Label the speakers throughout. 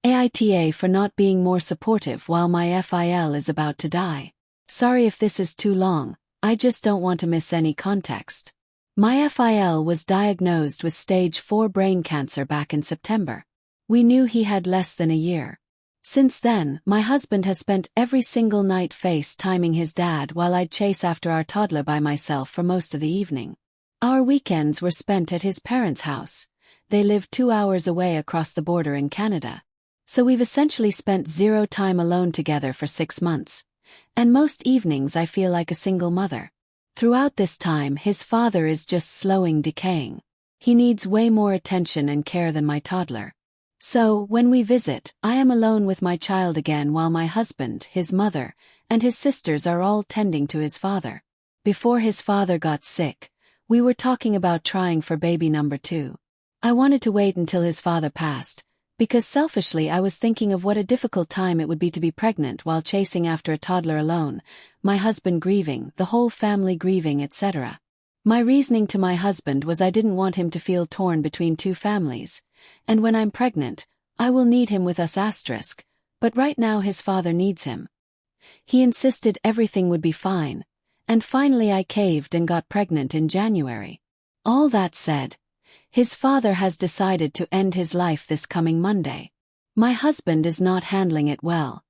Speaker 1: AITA for not being more supportive while my FIL is about to die. Sorry if this is too long, I just don't want to miss any context. My FIL was diagnosed with stage 4 brain cancer back in September. We knew he had less than a year. Since then, my husband has spent every single night FaceTiming his dad while I'd chase after our toddler by myself for most of the evening. Our weekends were spent at his parents' house. They live 2 hours away across the border in Canada. So we've essentially spent zero time alone together for 6 months. And most evenings I feel like a single mother. Throughout this time, his father is just slowing decaying. He needs way more attention and care than my toddler. So, when we visit, I am alone with my child again while my husband, his mother, and his sisters are all tending to his father. Before his father got sick, we were talking about trying for baby number 2. I wanted to wait until his father passed, because selfishly I was thinking of what a difficult time it would be to be pregnant while chasing after a toddler alone, my husband grieving, the whole family grieving, etc. My reasoning to my husband was I didn't want him to feel torn between 2 families, and when I'm pregnant, I will need him with us asterisk, but right now his father needs him. He insisted everything would be fine, and finally I caved and got pregnant in January. All that said, his father has decided to end his life this coming Monday. My husband is not handling it well,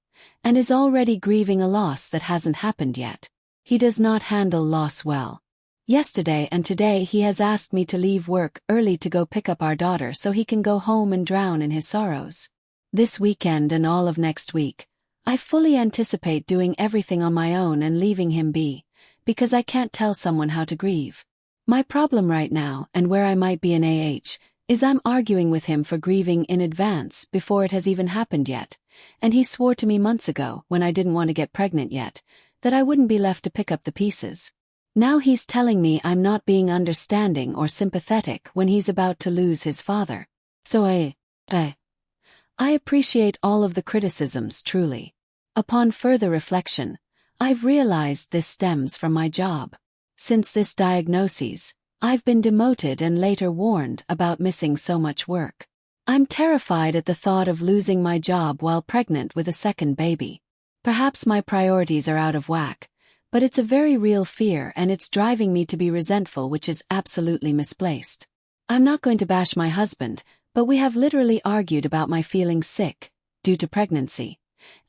Speaker 1: and is already grieving a loss that hasn't happened yet. He does not handle loss well. Yesterday and today he has asked me to leave work early to go pick up our daughter so he can go home and drown in his sorrows. This weekend and all of next week, I fully anticipate doing everything on my own and leaving him be, because I can't tell someone how to grieve. My problem right now, and where I might be in is I'm arguing with him for grieving in advance before it has even happened yet, and he swore to me months ago, when I didn't want to get pregnant yet, that I wouldn't be left to pick up the pieces. Now he's telling me I'm not being understanding or sympathetic when he's about to lose his father. So I appreciate all of the criticisms truly. Upon further reflection, I've realized this stems from my job. Since this diagnosis, I've been demoted and later warned about missing so much work. I'm terrified at the thought of losing my job while pregnant with a second baby. Perhaps my priorities are out of whack, but it's a very real fear and it's driving me to be resentful, which is absolutely misplaced. I'm not going to bash my husband, but we have literally argued about my feeling sick, due to pregnancy,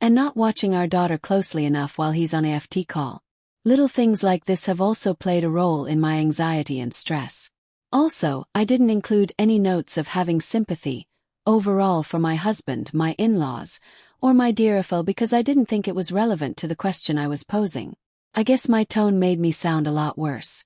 Speaker 1: and not watching our daughter closely enough while he's on AFT call. Little things like this have also played a role in my anxiety and stress. Also, I didn't include any notes of having sympathy, overall, for my husband, my in-laws, or my dear FIL because I didn't think it was relevant to the question I was posing. I guess my tone made me sound a lot worse.